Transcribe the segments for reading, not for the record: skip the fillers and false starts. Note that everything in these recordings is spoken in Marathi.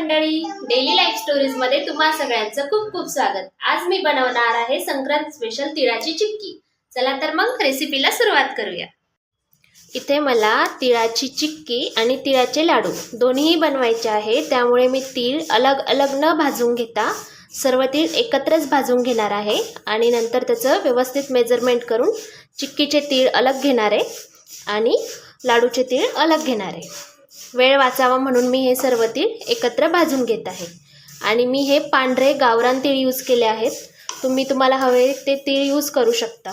मंडळी, डेली लाईफ स्टोरीज मध्ये तुम्हा सगळ्यांचं खूप खूप स्वागत। आज मी बनवणार आहे संक्रांत स्पेशल तिळाची चिक्की। चला तर मग रेसिपीला सुरुवात करूया। इथे मला तिळाची चिक्की आणि तिळाचे लाडू दोन्ही बनवायचे आहे, त्यामुळे मी तीळ अलग अलग न भाजून घेता सर्व तीळ एकत्रच भाजून घेणार आहे आणि नंतर त्याचं व्यवस्थित मेजरमेंट करून चिक्कीचे तीळ अलग घेणार आहे आणि लाडूचे तीळ अलग घेणार आहे। वेळ वाचावा म्हणून मी हे सर्व तीळ एकत्र भाजून घेत आहे आणि मी हे पांढरे गावरान तीळ यूज केले आहेत। तुम्हाला हवे ते तीळ यूज करू शकता।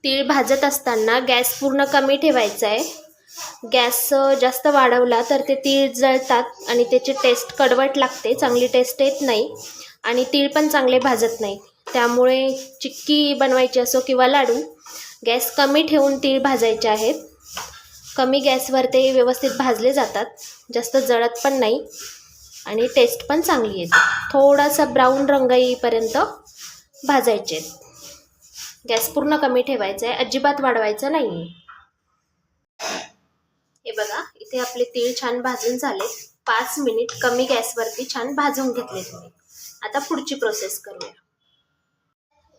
तीळ भाजत असताना गॅस पूर्ण कमी ठेवायचा आहे। गॅस जास्त वाढवला तर ते तीळ जळतात आणि त्याची टेस्ट कडवट लागते, चांगली टेस्ट येत नाही आणि तीळ पण चांगले भाजत नाही। त्यामुळे चिक्की बनवायची असो किंवा लाडू, गॅस कमी ठेवून तीळ भाजायचे आहेत। कमी गॅसवर ते व्यवस्थित भाजले जातात, जास्त जळत पण नाही आणि टेस्ट पण चांगली येते। थोडासा ब्राऊन रंग येईपर्यंत भाजायचे। गॅस पूर्ण कमी ठेवायचा आहे, अजिबात वाढवायचा नाही। हे बघा, इथे आपले तीळ छान भाजून झाले। 5 मिनिट कमी गॅसवरती छान भाजून घेतले तुम्ही। आता पुढची प्रोसेस करूया।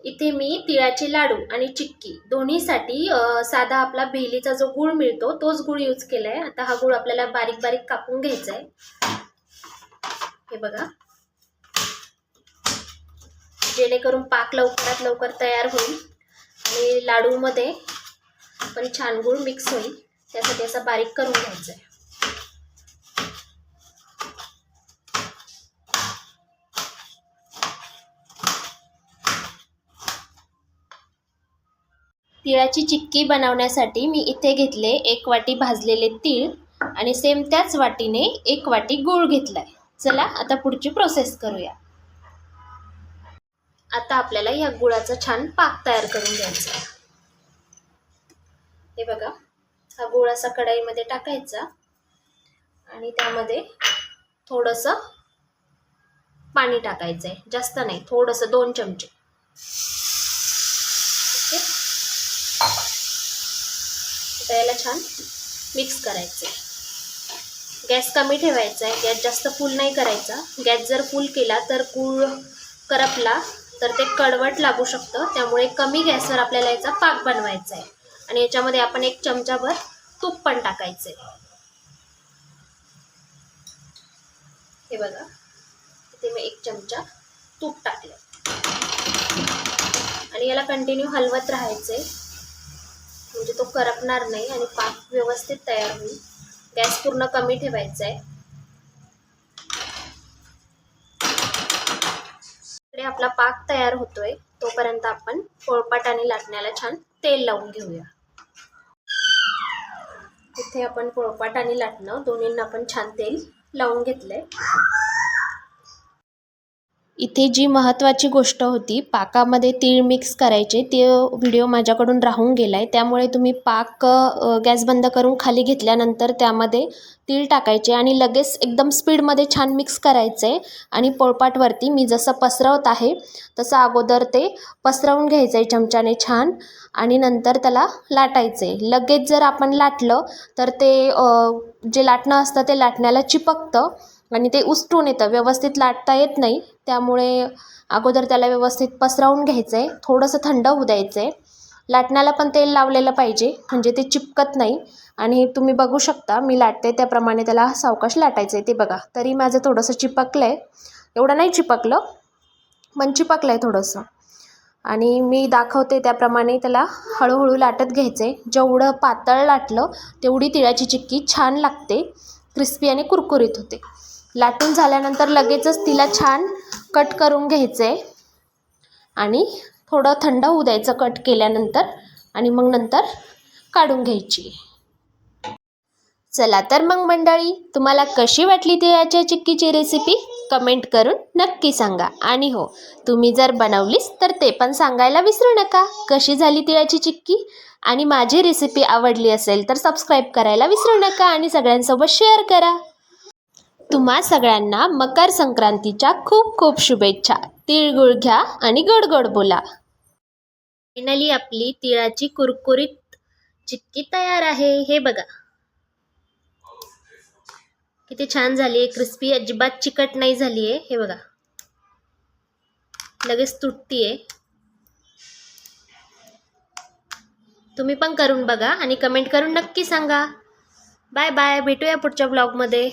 इथे मी तिळाचे लाडू आणि चिक्की दोन्हीसाठी साधा आपला भेलीचा जो गूळ मिळतो तोच गूळ यूज केलाय। आता हा गूळ आपल्याला बारीक बारीक कापून घ्यायचा आहे। हे बघा, जेणेकरून पाक लवकरात लवकर तयार होईल आणि लाडूमध्ये पण छान गूळ मिक्स होईल, त्यासाठी असा बारीक करून घ्यायचा आहे। तिळाची चिक्की बनवण्यासाठी मी इथे घेतले 1 वाटी भाजलेले तीळ आणि सेम त्याच वाटीने 1 वाटी गूळ घेतलाय। चला आता पुढची प्रोसेस करूया। आता आपल्याला या गुळाचा छान पाक तयार करून घ्यायचा आहे। हे बघा, हा गूळ असा कढईमध्ये टाकायचा आणि त्यामध्ये थोडंसं पाणी टाकायचं आहे, जास्त नाही, थोडंसं 2 चमचे। याला छान मिक्स करायचं आहे। गॅस कमी ठेवायचा आहे, गॅस जास्त फुल नाही करायचा। गॅस जर फुल केला तर गूळ करपला तर ते कडवट लागू शकतं, त्यामुळे कमी गॅसवर आपल्याला याचा पाक बनवायचा आहे आणि याच्यामध्ये आपण 1 चमचाभर तूप पण टाकायचं आहे। हे बघा, इथे मी 1 चमचा तूप टाकलं आणि याला कंटिन्यू हलवत राहायचंय, म्हणजे तो करपणार नाही आणि पाक व्यवस्थित तयार होईल। गॅस पूर्ण कमी ठेवायचा आहे। इकडे आपला पाक तयार होतोय, तोपर्यंत आपण पोळपाट आणि लाटण्याला छान तेल लावून घेऊया। इथे आपण पोळपाट आणि लाटणं दोन्हींना आपण छान तेल लावून घेतलंय। इथे जी महत्त्वाची गोष्ट होती, पाकामध्ये तीळ मिक्स करायचे, ते व्हिडिओ माझ्याकडून राहून गेलाय, त्यामुळे तुम्ही पाक गॅस बंद करून खाली घेतल्यानंतर त्यामध्ये तीळ टाकायचे आणि लगेच एकदम स्पीडमध्ये छान मिक्स करायचे आणि पोळपाटवरती मी जसं पसरवत आहे तसं अगोदर ते पसरवून घ्यायचं चमच्याने छान आणि नंतर त्याला लाटायचे। लगेच जर आपण लाटलं तर ते जे लाटणं असतं ते लाटण्याला चिपकतं आणि ते उलटून येतं, व्यवस्थित लाटता येत नाही। त्यामुळे अगोदर त्याला व्यवस्थित पसरवून घ्यायचं आहे, थोडंसं थंड होऊ द्यायचं आहे। लाटण्याला पण तेल लावलेलं पाहिजे, म्हणजे ते चिपकत नाही। आणि तुम्ही बघू शकता मी लाटते त्याप्रमाणे त्याला सावकाश लाटायचं आहे। ते बघा, तरी माझं थोडंसं चिपकलं आहे, एवढं नाही चिपकलं पण चिपकलं आहे थोडंसं। आणि मी दाखवते त्याप्रमाणे त्याला हळूहळू लाटत घ्यायचं आहे। जेवढं पातळ लाटलं तेवढी तिळाची चिक्की छान लागते, क्रिस्पी आणि कुरकुरीत होते। लाटून झाल्यानंतर लगेचच तिला छान कट करून घ्यायचं आहे आणि थोडं थंड होऊ द्यायचं कट केल्यानंतर आणि मग नंतर काढून घ्यायची। चला तर मग मंडळी, तुम्हाला कशी वाटली तिळाच्या चिक्कीची रेसिपी कमेंट करून नक्की सांगा आणि हो, तुम्ही जर बनवलीस तर ते पण सांगायला विसरू नका कशी झाली तिळाची चिक्की। आणि माझी रेसिपी आवडली असेल तर सबस्क्राईब करायला विसरू नका आणि सगळ्यांसोबत शेअर करा। तुम्हा सगळ्यांना मकर संक्रांतीच्या खूप खूप शुभेच्छा। तिळगुळ घ्या आणि गोड गोड बोला। फायनली आपली तिळाची कुरकुरीत चिक्की तयार आहे। हे बघा किती छान झाली आहे, क्रिस्पी, अजिबात चिकट नाही झाली आहे. हे बघा, लगेच तुटतीये. तुम्ही पण करून बघा आणि कमेंट करून नक्की सांगा. बाय बाय, भेटूया पुढच्या ब्लॉगमध्ये.